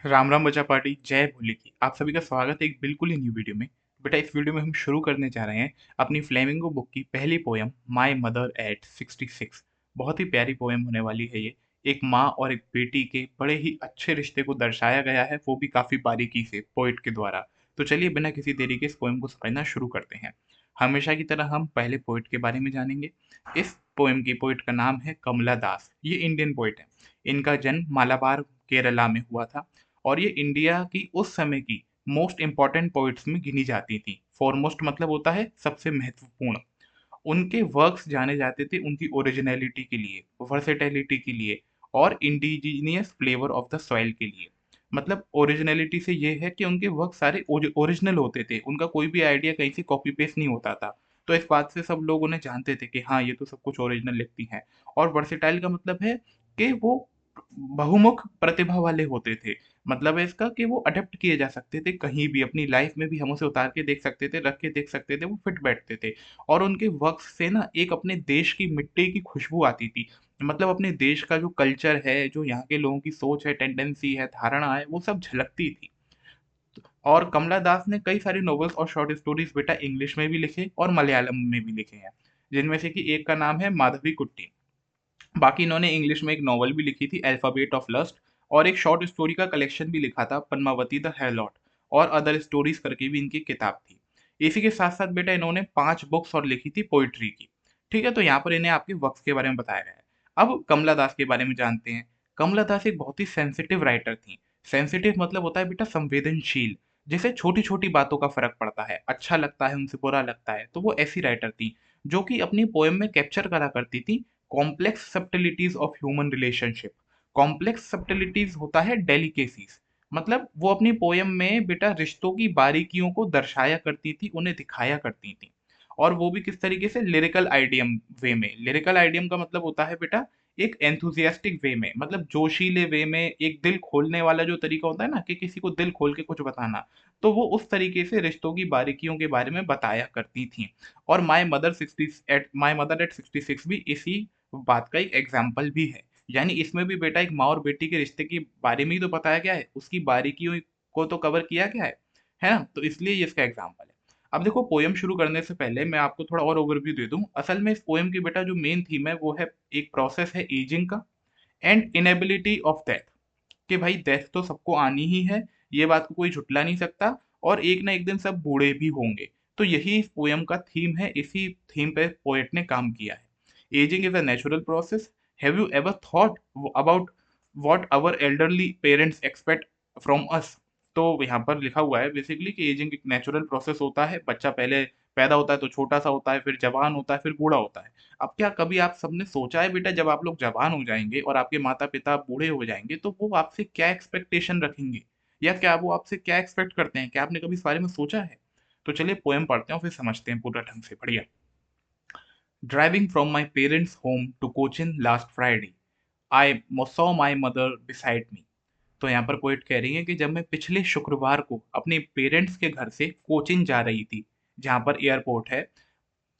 राम राम बचा पार्टी जय भोले की आप सभी का स्वागत है एक बिल्कुल ही न्यू वीडियो में। बेटा इस वीडियो में हम शुरू करने जा रहे हैं अपनी फ्लेमिंगो बुक की पहली पोयम माय मदर एट 66। बहुत ही प्यारी पोयम होने वाली है ये। एक माँ और एक बेटी के बड़े ही अच्छे रिश्ते को दर्शाया गया है, वो भी काफी बारीकी से पोइट के द्वारा। तो चलिए बिना किसी देरी के इस पोयम को समझना शुरू करते हैं। हमेशा की तरह हम पहले पोइट के बारे में जानेंगे। इस पोयम की पोइट का नाम है कमला दास। ये इंडियन पोइट है। इनका जन्म मालाबार केरला में हुआ था और ये इंडिया की उस समय की मोस्ट इम्पॉर्टेंट पोइट्स में गिनी जाती थी। फॉरमोस्ट मतलब होता है सबसे महत्वपूर्ण। उनके वर्क्स जाने जाते थे उनकी ओरिजिनलिटी के लिए, वर्सेटैलिटी के लिए और indigenous flavour of the soil के लिए। मतलब ओरिजिनलिटी से ये है कि उनके वर्क सारे ओरिजिनल होते थे, उनका कोई भी आइडिया कहीं से कॉपी पेस्ट नहीं होता था। तो इस बात से सब लोग उन्हें जानते थे कि हाँ ये तो सब कुछ ओरिजिनल लिखती हैं। और वर्सेटाइल का मतलब है कि वो बहुमुख प्रतिभा वाले होते थे। मतलब है इसका कि वो अडेप्ट किए जा सकते थे, कहीं भी अपनी लाइफ में भी हम उसे उतार के देख सकते थे, रख के देख सकते थे, वो फिट बैठते थे। और उनके वर्क से ना एक अपने देश की मिट्टी की खुशबू आती थी। मतलब अपने देश का जो कल्चर है, जो यहाँ के लोगों की सोच है, टेंडेंसी है, धारणा है, वो सब झलकती थी। और कमला दास ने कई सारी नॉवेल्स और शॉर्ट स्टोरीज बेटा इंग्लिश में भी लिखे और मलयालम में भी लिखे हैं, जिनमें से कि एक का नाम है माधवी कुट्टी। बाकी इन्होंने इंग्लिश में एक नॉवल भी लिखी थी अल्फाबेट ऑफ लस्ट, और एक शॉर्ट स्टोरी का कलेक्शन भी लिखा था पद्मावती द हेलॉट, और अदर स्टोरीज करके भी इनकी किताब थी। इसी के साथ साथ बेटा इन्होंने 5 बुक्स और लिखी थी पोइट्री की। ठीक है, तो यहाँ पर इन्हें आपके वक्त के बारे में बताया गया है। अब कमला दास के बारे में जानते हैं। कमला दास एक बहुत ही सेंसिटिव राइटर थी। सेंसिटिव मतलब होता है बेटा संवेदनशील, जिसे छोटी छोटी बातों का फर्क पड़ता है, अच्छा लगता है उनसे बुरा लगता है, तो वो ऐसी राइटर थी जो कि अपनी पोएम में कैप्चर करा करती थी complex subtleties of human relationship. Complex subtleties होता है डेलिकेसीज। मतलब वो अपनी पोयम में बेटा रिश्तों की बारीकियों को दर्शाया करती थी, उन्हें दिखाया करती थी। और वो भी किस तरीके से, लिरिकल आइडियम वे में। लिरिकल आइडियम का मतलब होता है बेटा एक एंथुजियास्टिक वे में, मतलब जोशीले वे में, एक दिल खोलने वाला जो तरीका होता है ना कि किसी को दिल खोल के कुछ बताना। तो वो उस तरीके से रिश्तों की बारीकियों के बारे में बताया करती थी। और माई मदर एट 66 भी इसी बात का एक एग्जाम्पल भी है। यानी इसमें भी बेटा एक माँ और बेटी के रिश्ते के बारे में ही तो बताया गया है, उसकी बारीकियों को तो कवर किया गया है ना? तो इसलिए ये इसका एग्जाम्पल है। अब देखो पोयम शुरू करने से पहले मैं आपको थोड़ा और ओवरव्यू दे दूं। असल में इस पोयम की बेटा जो मेन थीम है वो है एक प्रोसेस है एजिंग का एंड इनेबिलिटी ऑफ डेथ। कि भाई डेथ तो सबको आनी ही है, ये बात को कोई झुटला नहीं सकता, और एक ना एक दिन सब बूढ़े भी होंगे। तो यही इस पोयम का थीम है, इसी थीम पे पोएट ने काम किया है। Ageing is a natural process. Have you ever thought about what our elderly parents expect from us? तो यहाँ पर लिखा हुआ है बेसिकली कि एजिंग एक नेचुरल प्रोसेस होता है। बच्चा पहले पैदा होता है तो छोटा सा होता है, फिर जवान होता है, फिर बूढ़ा होता है। अब क्या कभी आप सबने सोचा है बेटा, जब आप लोग जवान हो जाएंगे और आपके माता पिता बूढ़े हो जाएंगे तो वो आपसे क्या एक्सपेक्टेशन रखेंगे, या क्या वो आपसे क्या एक्सपेक्ट करते हैं? क्या आपने कभी इस बारे में सोचा है? तो चलिए पोएम पढ़ते हैं और फिर समझते हैं पूरा ढंग से। बढ़िया। Driving from my parents home to Cochin last Friday, I saw my mother beside me. तो यहाँ पर पोइट कह रही है कि जब मैं पिछले शुक्रवार को अपने पेरेंट्स के घर से कोचिन जा रही थी, जहाँ पर एयरपोर्ट है,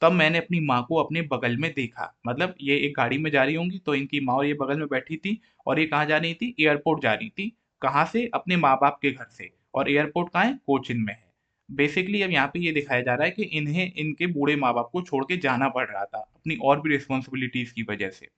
तब मैंने अपनी माँ को अपने बगल में देखा। मतलब ये एक गाड़ी में जा रही होंगी तो इनकी माँ और ये बगल में बैठी थी, और ये कहाँ जा रही थी? एयरपोर्ट जा रही थी। कहाँ से? अपने माँ बाप के घर से। और एयरपोर्ट कहाँ है? कोचिन में है। बेसिकली अब यहाँ पे ये दिखाया जा रहा है कि इन्हें इनके बूढ़े माँ बाप को छोड़ के जाना पड़ रहा था अपनी और भी रिस्पॉन्सिबिलिटीज की वजह से।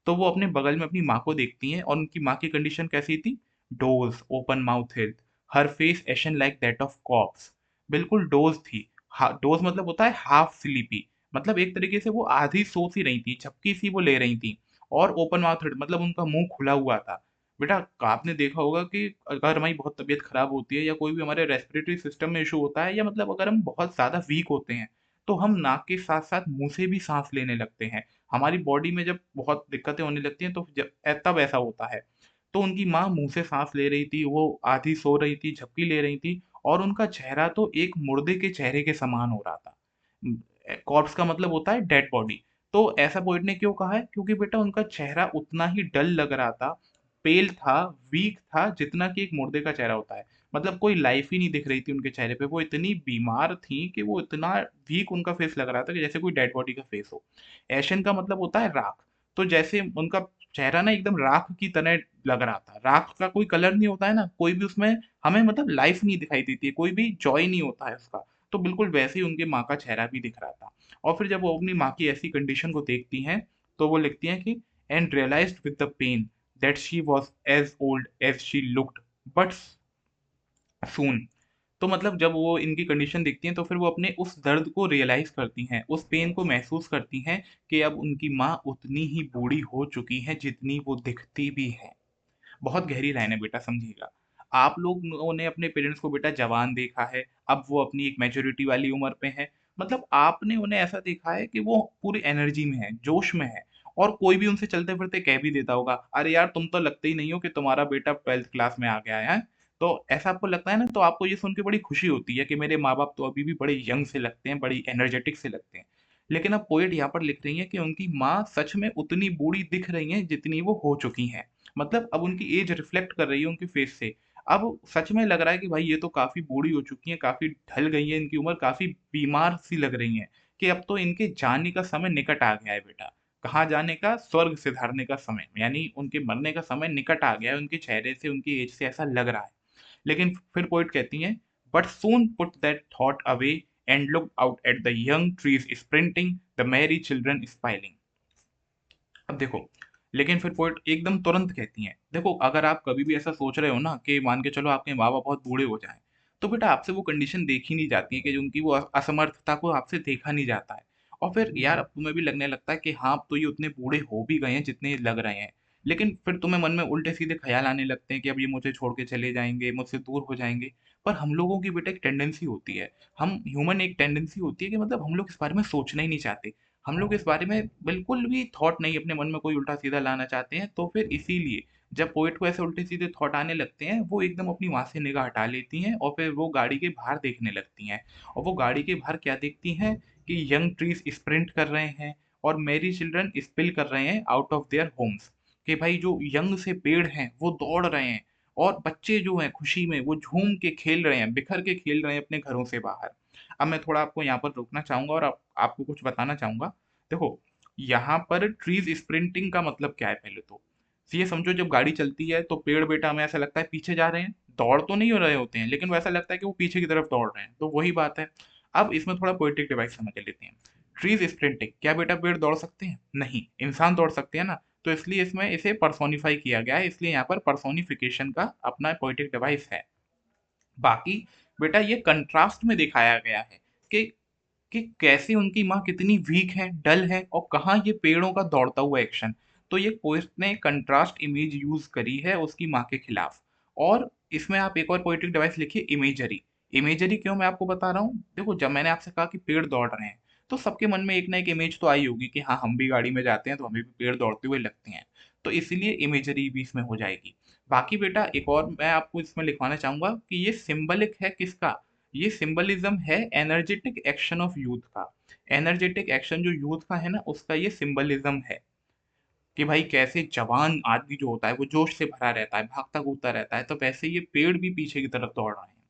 तो वो अपने बगल में अपनी माँ को देखती हैं, और उनकी माँ की कंडीशन कैसी थी? Doze, open mouth health, her face ashen like that of corpse. बिल्कुल डोज थी। डोज मतलब होता है हाफ स्लीपी। मतलब एक तरीके से वो आधी सो सी रही थी, झपकी सी वो ले रही थी। और ओपन माउथ मतलब उनका मुंह खुला हुआ था। बेटा आपने देखा होगा कि अगर हमारी बहुत तबीयत खराब होती है, या कोई भी हमारे रेस्पिरेटरी सिस्टम में इशू होता है, या मतलब अगर हम बहुत ज्यादा वीक होते हैं, तो हम नाक के साथ साथ मुंह से भी सांस लेने लगते हैं। हमारी बॉडी में जब बहुत दिक्कतें होने लगती हैं तो तब ऐसा होता है। तो उनकी माँ मुंह से सांस ले रही थी, वो आधी सो रही थी, झपकी ले रही थी, और उनका चेहरा तो एक मुर्दे के चेहरे के समान हो रहा था। कॉर्प्स का मतलब होता है डेड बॉडी। तो ऐसा पोइट ने क्यों कहा है? क्योंकि बेटा उनका चेहरा उतना ही डल लग रहा था, पेल था, वीक था, जितना कि एक मुर्दे का चेहरा होता है। मतलब कोई लाइफ ही नहीं दिख रही थी उनके चेहरे पे। वो इतनी बीमार थी कि वो इतना वीक उनका फेस लग रहा था कि जैसे कोई डेड बॉडी का फेस हो। एशन का मतलब होता है राख। तो जैसे उनका चेहरा ना एकदम राख की तरह लग रहा था। राख का कोई कलर नहीं होता है ना, कोई भी उसमें हमें मतलब लाइफ नहीं दिखाई देती है, कोई भी जॉय नहीं होता है उसका। तो बिल्कुल वैसे ही उनकी माँ का चेहरा भी दिख रहा था। और फिर जब वो अपनी माँ की ऐसी कंडीशन को देखती हैं, तो वो लिखती हैं कि and realised with the pain that she was as old as she looked but soon. तो मतलब जब वो इनकी कंडीशन देखती हैं तो फिर वो अपने उस दर्द को रियलाइज करती हैं, उस पेन को महसूस करती हैं कि अब उनकी माँ उतनी ही बूढ़ी हो चुकी है जितनी वो दिखती भी है। बहुत गहरी लाइन है बेटा, समझिएगा। आप लोगों ने अपने पेरेंट्स को बेटा जवान देखा है, अब वो अपनी एक मैच्योरिटी वाली उम्र पे हैं। मतलब आपने उन्हें ऐसा देखा है कि वो पूरी एनर्जी में है, जोश में है, और कोई भी उनसे चलते-फिरते कह भी देता होगा, "अरे यार, तुम तो लगते ही नहीं हो कि तुम्हारा बेटा 12th क्लास में आ गया है।" हैं? तो ऐसा आपको लगता है ना, तो आपको ये सुन के बड़ी खुशी होती है कि मेरे माँ-बाप तो अभी भी बड़े यंग से लगते हैं, बड़ी एनर्जेटिक से लगते हैं। लेकिन अब पोएट यहाँ पर लिख रही हैं कि उनकी माँ सच में उतनी बूढ़ी दिख रही हैं जितनी वो हो चुकी हैं। मतलब अब उनकी एज रिफ्लेक्ट कर रही है उनके फेस से। अब सच में लग रहा है कि भाई ये तो काफ़ी बूढ़ी हो चुकी हैं, काफ़ी ढल गई हैं, इनकी उम्र काफ़ी बीमार-सी लग रही हैं, कि अब तो इनके जाने का समय निकट आ गया है बेटा। कहाँ जाने का? स्वर्ग सिधारने का समय। यानी उनके मरने का समय निकट आ गया है, उनके चेहरे से, उनकी एज से ऐसा लग रहा है। लेकिन फिर पोएट कहती हैं, "but soon put that thought away and looked out at the young trees sprinting, the मेरी चिल्ड्रन स्माइलिंग।" अब देखो, लेकिन फिर पोएट एकदम तुरंत कहती हैं, देखो अगर आप कभी भी ऐसा सोच रहे हो ना कि मान के चलो आपके माँ-बाप बहुत बूढ़े हो जाएँ, तो बेटा आपसे वो कंडीशन देखी नहीं जाती है कि जो उनकी वो असमर्थता को आपसे देखा नहीं जाता है। और फिर यार अब तुम्हें भी लगने लगता है कि हाँ, अब तो ये उतने बूढ़े हो भी गए हैं जितने ये लग रहे हैं। लेकिन फिर तुम्हें मन में उल्टे-सीधे ख़्याल आने लगते हैं कि अब ये मुझे छोड़ के चले जाएँगे, मुझसे दूर हो जाएँगे। पर हम लोगों की बेटा एक टेंडेंसी होती है, हम ह्यूमन एक टेंडेंसी होती है कि मतलब हम लोग इस बारे में सोचना ही नहीं चाहते। हम लोग इस बारे में बिल्कुल भी थॉट नहीं अपने मन में कोई उल्टा-सीधा लाना चाहते हैं, तो फिर इसीलिए जब पोएट को ऐसे उल्टे-सीधे थॉट आने लगते हैं, वो एकदम अपनी वहाँ से निगाह हटा लेती हैं और फिर वो गाड़ी के बाहर देखने लगती हैं। और वो गाड़ी के बाहर क्या देखती हैं कि यंग ट्रीज़ स्प्रिंट कर रहे हैं और मेरी चिल्ड्रन स्पिल कर रहे हैं आउट ऑफ देयर होम्स। कि भाई जो यंग से पेड़ हैं, वो दौड़ रहे हैं और बच्चे जो हैं खुशी में वो झूम के खेल रहे हैं, बिखर के खेल रहे हैं अपने घरों से बाहर। अब मैं थोड़ा आपको यहाँ पर रोकना चाहूँगा और आपको कुछ बताना चाहूँगा। देखो, यहाँ पर ट्रीज़ स्प्रिंटिंग का मतलब क्या है पहले तो? ये समझो जब गाड़ी चलती है तो पेड़ बेटा हमें ऐसा लगता है पीछे जा रहे हैं, दौड़ तो नहीं हो रहे होते हैं, लेकिन वैसा लगता है कि वो पीछे की तरफ दौड़ रहे हैं, तो वही बात है। अब इसमें थोड़ा पोएटिक डिवाइस समझ लेते हैं। ट्रीज़ स्प्रिंटिंग, क्या बेटा पेड़ दौड़ सकते हैं? नहीं, इंसान दौड़ सकते हैं ना, तो इसलिए इसमें इसे पर्सोनिफाई किया गया है, इसलिए यहाँ पर पर्सोनिफिकेशन का अपना पोएटिक डिवाइस है। बाकी बेटा ये कंट्रास्ट में दिखाया गया है कि कैसे उनकी माँ कितनी वीक है, डल है और कहाँ ये पेड़ों का दौड़ता हुआ एक्शन। तो ये पोएट ने कंट्रास्ट इमेज यूज़ करी है उसकी माँ के खिलाफ। और इसमें आप एक और पोएटिक डिवाइस लिखिए इमेजरी। इमेजरी क्यों मैं आपको बता रहा हूँ? देखो जब मैंने आपसे कहा कि पेड़ दौड़ रहे हैं, तो सबके मन में एक ना एक इमेज तो आई होगी कि हाँ, हम भी गाड़ी में जाते हैं तो हमें भी पेड़ दौड़ते हुए लगते हैं। तो इसीलिए इमेजरी भी इसमें हो जाएगी। बाकी बेटा एक और मैं आपको इसमें लिखवाना चाहूँगा कि ये सिंबलिक है किसका? ये सिंबलिज्म है एनर्जेटिक एक्शन ऑफ यूथ का। एनर्जेटिक एक्शन जो यूथ का है ना उसका ये सिंबलिज्म है कि भाई कैसे जवान आदमी जो होता है वो जोश से भरा रहता है, भागता कूदता रहता है, तो वैसे ये पेड़ भी पीछे की तरफ दौड़ रहे हैं।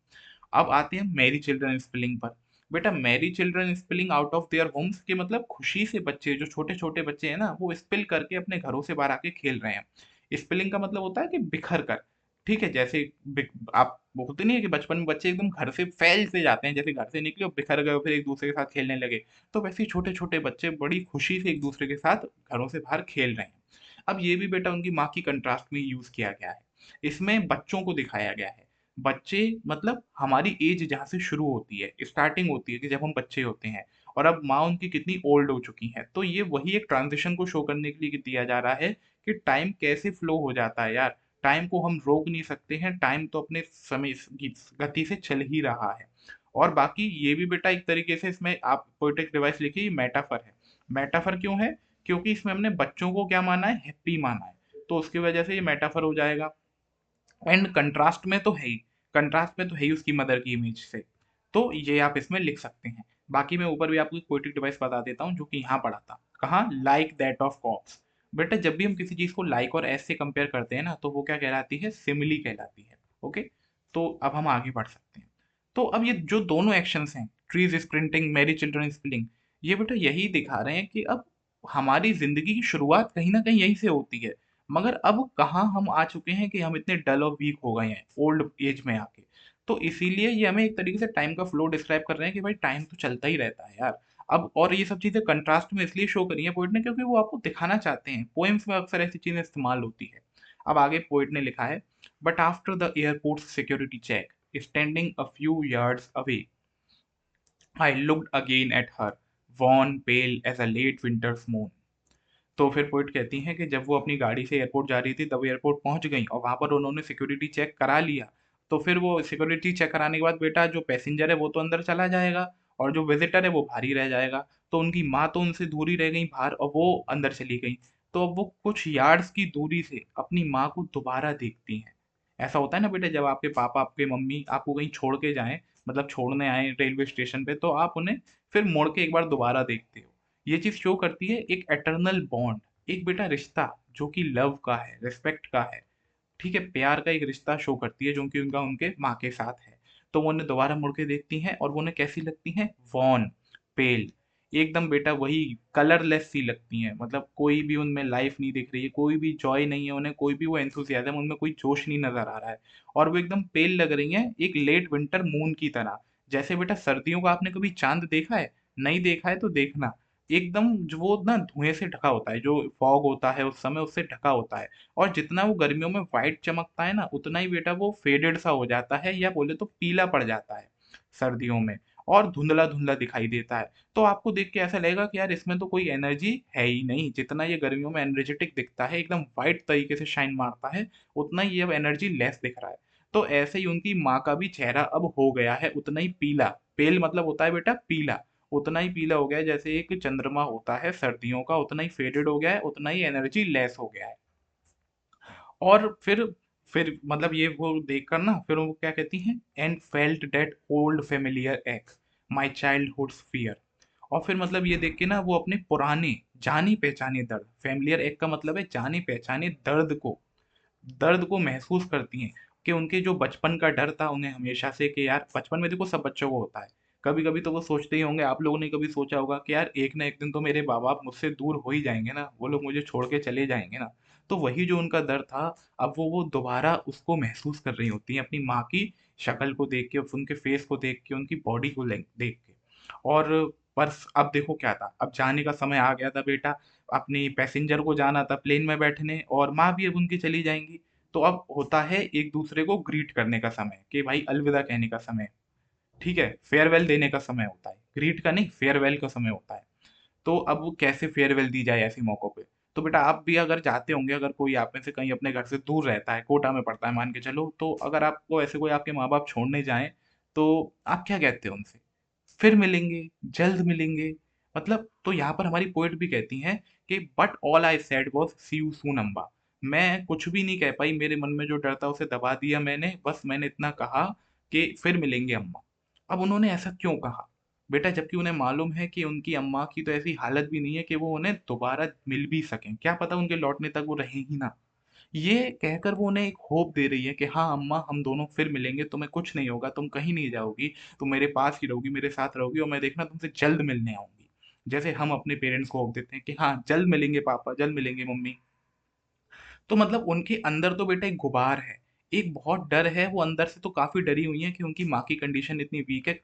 अब आते हैं मैरी चिल्ड्रन स्पेलिंग पर। बेटा Mary children spelling out of their homes के मतलब खुशी से बच्चे जो छोटे-छोटे बच्चे हैं ना वो स्पिल करके अपने घरों से बाहर आके खेल रहे हैं। स्पेलिंग का मतलब होता है कि बिखर कर। ठीक है? जैसे आप बोलते नहीं है कि बचपन में बच्चे एकदम घर से फैल से जाते हैं, जैसे घर से निकले और बिखर गए और फिर एक-दूसरे के साथ खेलने लगे। तो वैसे ही छोटे-छोटे बच्चे बड़ी खुशी से एक-दूसरे के साथ घरों से बाहर खेल रहे हैं। अब ये भी बेटा उनकी माँ की कंट्रास्ट में यूज़ किया गया है। इसमें बच्चों को दिखाया गया है। बच्चे मतलब हमारी एज जहाँ से शुरू होती है, स्टार्टिंग होती है कि जब हम बच्चे होते हैं और अब माँ उनकी कितनी ओल्ड हो चुकी हैं। तो ये वही एक ट्रांज़िशन को शो करने के लिए दिया जा रहा है कि टाइम कैसे फ्लो हो जाता है यार। टाइम को हम रोक नहीं सकते हैं, टाइम तो अपने समय की गति से चल ही रहा है। और बाकी ये भी बेटा एक तरीके से इसमें आप पोएटिक डिवाइस लिखिए, ये मेटाफर है। मेटाफर क्यों है? क्योंकि इसमें हमने बच्चों को क्या माना है? हैप्पी माना है। तो उसकी वजह से ये मेटाफर हो जाएगा। एंड कंट्रास्ट में तो है ही, कंट्रास्ट में तो है ही उसकी मदर की इमेज से। तो ये आप इसमें लिख सकते हैं। बाकी मैं ऊपर भी आपको एक पोएटिक डिवाइस बता देता हूँ जो कि यहाँ पढ़ा था। कहाँ? Like that of corpse. बेटा जब भी हम किसी चीज़ को लाइक और एस से कंपेयर करते हैं ना तो वो क्या कहलाती है? सिमिली कहलाती है। ओके? तो अब हम आगे बढ़ सकते हैं। तो अब ये जो दोनों एक्शंस हैं, trees sprinting, Mary children spilling, ये बेटा यही दिखा रहे हैं कि अब हमारी ज़िंदगी की शुरुआत कहीं न कहीं यहीं से होती है। मगर अब कहाँ हम आ चुके हैं कि हम इतने डल और वीक हो गए हैं ओल्ड एज में आके। तो इसीलिए ये हमें एक तरीके से टाइम का फ्लो डिस्क्राइब कर रहे हैं कि भाई टाइम तो चलता ही रहता है यार। अब और ये सब चीज़ें कंट्रास्ट में इसलिए शो करी हैं पोएट ने क्योंकि वो आपको दिखाना चाहते हैं। पोएम्स में अक्सर ऐसी चीज़ें इस्तेमाल होती है। अब आगे पोएट ने लिखा है, but after the airport security check, standing a few yards away, I looked again at her, wan pale as a late winter's moon. तो फिर पोइट कहती हैं कि जब वो अपनी गाड़ी से एयरपोर्ट जा रही थी तब एयरपोर्ट पहुंच गई और वहां पर उन्होंने सिक्योरिटी चेक करा लिया। तो फिर वो सिक्योरिटी चेक कराने के बाद बेटा जो पैसेंजर है वो तो अंदर चला जाएगा और जो विजिटर है वो बाहर ही रह जाएगा। तो उनकी माँ तो उनसे दूर ही रह गई बाहर और वो अंदर चली गई। तो अब वो कुछ यार्ड्स की दूरी से अपनी माँ को दोबारा देखती हैं। ऐसा होता है ना बेटा, जब आपके पापा आपके मम्मी आपको कहीं छोड़ के जाएं, मतलब छोड़ने आए रेलवे स्टेशन पे, तो आप उन्हें फिर मुड़ के एक बार दोबारा देखते हो। ये चीज़ शो करती है एक एटर्नल बॉन्ड, एक बेटा रिश्ता जो कि लव का है, रिस्पेक्ट का है, ठीक है, प्यार का एक रिश्ता शो करती है जो कि उनका उनके माँ के साथ है। तो वो उन्हें दोबारा मुड़ के देखती हैं और वो उन्हें कैसी लगती हैं? वॉर्न, पेल, एकदम बेटा वही कलरलेस सी लगती हैं। मतलब कोई भी उनमें लाइफ नहीं दिख रही है, कोई भी जॉय नहीं है उन्हें, कोई भी वो एंथुसियाज्म, उनमें कोई जोश नहीं नज़र आ रहा है और वो एकदम पेल लग रही हैं, एक लेट विंटर मून की तरह। जैसे बेटा सर्दियों का आपने कभी चाँद देखा है? नहीं देखा है तो देखना। एकदम जो वो ना धुएँ से ढका होता है, जो फॉग होता है उस समय उससे ढका होता है। और जितना वो गर्मियों में व्हाइट चमकता है ना, उतना ही बेटा वो फेडेड सा हो जाता है या बोले तो पीला पड़ जाता है सर्दियों में, और धुंधला-धुंधला दिखाई देता है। तो आपको देख के ऐसा लगेगा कि यार इसमें तो कोई एनर्जी है ही नहीं। जितना ये गर्मियों में एनर्जेटिक दिखता है, एकदम व्हाइट तरीके से शाइन मारता है, उतना ही ये अब एनर्जी लेस दिख रहा है। तो ऐसे ही उनकी माँ का भी चेहरा अब हो गया है उतना ही पीला। पेल मतलब होता है बेटा पीला। उतना ही पीला हो गया है जैसे एक चंद्रमा होता है सर्दियों का, उतना ही फेडेड हो गया है, उतना ही एनर्जी लेस हो गया है। और फिर मतलब ये वो देखकर ना फिर वो क्या कहती हैं, and felt that old familiar एक, माय चाइल्डहुड्स फियर। और फिर मतलब ये देख के ना वो अपने पुराने जानी पहचाने दर्द, फेमिलियर एक का मतलब है जाने पहचाने दर्द को महसूस करती हैं कि उनके जो बचपन का डर था उन्हें हमेशा से, कि यार बचपन में देखो सब बच्चों को होता है। कभी कभी तो वो सोचते ही होंगे, आप लोगों ने कभी सोचा होगा कि यार एक ना एक दिन तो मेरे माँ बाप मुझसे दूर हो ही जाएंगे ना, वो लोग मुझे छोड़ के चले जाएंगे ना। तो वही जो उनका डर था, अब वो दोबारा उसको महसूस कर रही होती हैं अपनी माँ की शक्ल को देख के, उनके फेस को देख के, उनकी बॉडी को देख के। और पर अब देखो क्या था, अब जाने का समय आ गया था बेटा, अपनी पैसेंजर को जाना था प्लेन में बैठने और माँ भी अब उनकी चली जाएंगी। तो अब होता है एक दूसरे को ग्रीट करने का समय, कि भाई अलविदा कहने का समय, ठीक है, फेयरवेल देने का समय होता है, ग्रीट का नहीं फेयरवेल का समय होता है। तो अब वो कैसे फेयरवेल दी जाए ऐसे मौकों पे? तो बेटा आप भी अगर जाते होंगे, अगर कोई आप में से कहीं अपने घर से दूर रहता है, कोटा में पड़ता है मान के चलो, तो अगर आपको ऐसे कोई आपके माँ बाप छोड़ने जाएं, तो आप क्या कहते हो उनसे? फिर मिलेंगे, जल्द मिलेंगे। मतलब तो यहाँ पर हमारी पोएट भी कहती हैं कि but all I said was see you soon Amma. मैं कुछ भी नहीं कह पाई, मेरे मन में जो डर था उसे दबा दिया मैंने, बस मैंने इतना कहा कि फिर मिलेंगे अम्मा। अब उन्होंने ऐसा क्यों कहा? बेटा जबकि उन्हें मालूम है कि उनकी अम्मा की तो ऐसी हालत भी नहीं है कि वो उन्हें दोबारा मिल भी सकें। क्या पता उनके लौटने तक वो रहें ही ना। ये कहकर वो उन्हें एक होप दे रही है कि हाँ अम्मा हम दोनों फिर मिलेंगे, तुम्हें कुछ नहीं होगा, तुम कहीं नहीं जाओगी, तुम मेरे पास ही रहोगी, मेरे साथ रहोगी और मैं देखना तुमसे जल्द मिलने आऊंगी। जैसे हम अपने पेरेंट्स को होप देते हैं कि हाँ जल्द मिलेंगे पापा, जल्द मिलेंगे मम्मी। तो मतलब उनके अंदर तो बेटा एक गुबार है, एक बहुत डर है, वो अंदर से तो काफ़ी डरी हुई हैं कि उनकी माँ की कंडीशन इतनी वीक है,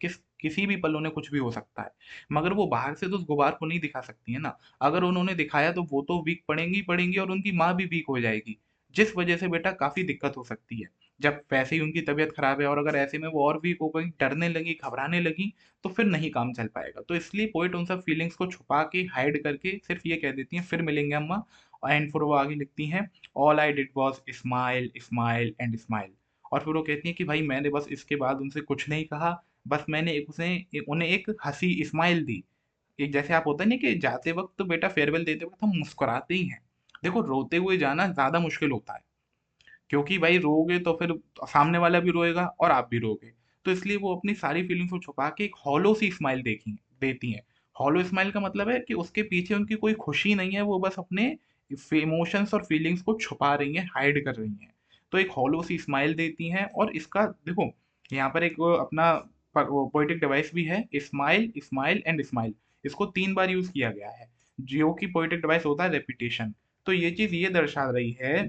किसी भी पल उन्हें कुछ भी हो सकता है। मगर वो बाहर से तो उस गुबार को नहीं दिखा सकती है ना, अगर उन्होंने दिखाया तो वो तो वीक पड़ेंगी पड़ेंगी और उनकी माँ भी वीक हो जाएगी, जिस वजह से बेटा काफ़ी दिक्कत हो सकती है। जब वैसे ही उनकी तबीयत खराब है और अगर ऐसे में वो और वीक हो गई, डरने लगी, घबराने लगी, तो फिर नहीं काम चल पाएगा। तो इसलिए पोएट उन सब फीलिंग्स को छुपा के, हाइड करके सिर्फ ये कह देती हैं फिर मिलेंगे अम्मा। एंड फिर वो आगे लिखती हैं, all I did was smile smile and smile. और फिर वो कहती हैं कि भाई मैंने बस इसके बाद उनसे कुछ नहीं कहा, बस मैंने उन्हें एक हंसी स्माइल दी। एक जैसे आप होता है ना कि जाते वक्त तो बेटा फेयरवेल देते वक्त हम मुस्कुराते ही हैं। देखो रोते हुए जाना ज्यादा मुश्किल होता है, क्योंकि भाई रोओगे तो फिर सामने वाला भी रोएगा और आप भी रोगे। तो इसलिए वो अपनी सारी फीलिंग्स को छुपा के एक हॉलो सी स्माइल देखी देती हैं। हॉलो स्माइल का मतलब है कि उसके पीछे उनकी कोई खुशी नहीं है, वो बस अपने इमोशंस और फीलिंग्स को छुपा रही हैं, हाइड कर रही हैं। तो एक हॉलो सी स्माइल देती हैं और इसका देखो यहाँ पर एक अपना पोएटिक डिवाइस भी है, स्माइल स्माइल एंड स्माइल। इसको 3 बार यूज किया गया है। जियो की पोएटिक डिवाइस होता है रेपिटेशन। तो ये चीज़ ये दर्शा रही है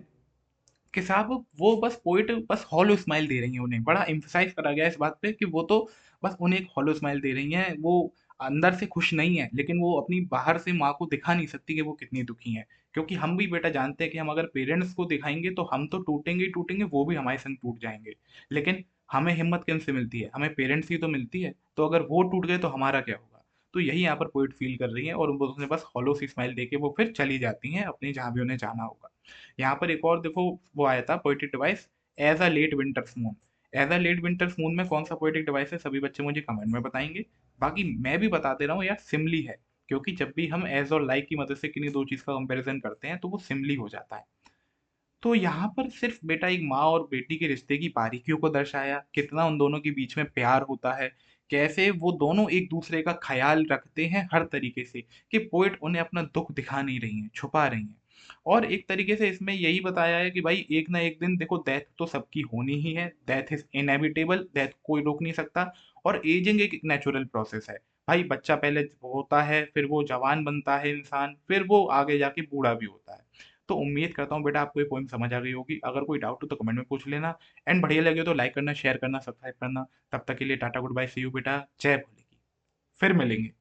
कि साहब वो बस पोएट बस हॉलो स्माइल दे रही हैं उन्हें। बड़ा एम्फसाइज़ करा गया है इस बात पे कि वो तो बस उन्हें एक हॉलो स्माइल दे रही हैं। वो अंदर से खुश नहीं है, लेकिन वो अपनी बाहर से माँ को दिखा नहीं सकती कि वो कितनी दुखी हैं। क्योंकि हम भी बेटा जानते हैं कि हम अगर पेरेंट्स को दिखाएँगे तो हम तो टूटेंगे ही टूटेंगे, वो भी हमारे संग टूट जाएँगे। लेकिन हमें हिम्मत किनसे मिलती है? हमें पेरेंट्स ही तो मिलती है। तो अगर वो टूट गए तो हमारा क्या होगा? तो यही यहाँ पर पोएट फ़ील कर रही हैं और वो उसने बस हॉलो सी स्माइल देके वो फिर चली जाती हैं अपनी जहाँ भी उन्हें जाना होगा। यहाँ पर एक और देखो वो आया था poetic device as a late winter's moon. As a late winter's moon में कौन सा पोएटिक डिवाइस है सभी बच्चे मुझे कमेंट में बताएंगे। बाकी मैं भी बता दे रहा हूँ यार सिमली है, क्योंकि जब भी हम एज और लाइक की मदद से किन्हीं दो चीज का कंपैरिजन करते हैं तो वो सिमली हो जाता है। तो यहाँ पर सिर्फ बेटा एक माँ और बेटी के रिश्ते की बारीकियों को दर्शाया, कितना उन दोनों के बीच में प्यार होता है, कैसे वो दोनों एक दूसरे का ख्याल रखते हैं हर तरीके से, कि पोएट उन्हें अपना दुख दिखा नहीं रही हैं, छुपा रही हैं। और एक तरीके से इसमें यही बताया है कि भाई एक ना एक दिन देखो डेथ तो सबकी होनी ही है, डेथ इज इनएविटेबल, डेथ कोई रोक नहीं सकता। और एजिंग एक नेचुरल प्रोसेस है। भाई बच्चा पहले होता है, फिर वो जवान बनता है इंसान, फिर वो आगे जाके बूढ़ा भी होता है। तो उम्मीद करता हूँ बेटा आपको ये पोएम समझ आ गई होगी। अगर कोई डाउट हो तो कमेंट में पूछ लेना। एंड बढ़िया लगे तो लाइक करना, शेयर करना, सब्सक्राइब करना। तब तक के लिए tata goodbye, see you बेटा, जय भोले की। फिर मिलेंगे।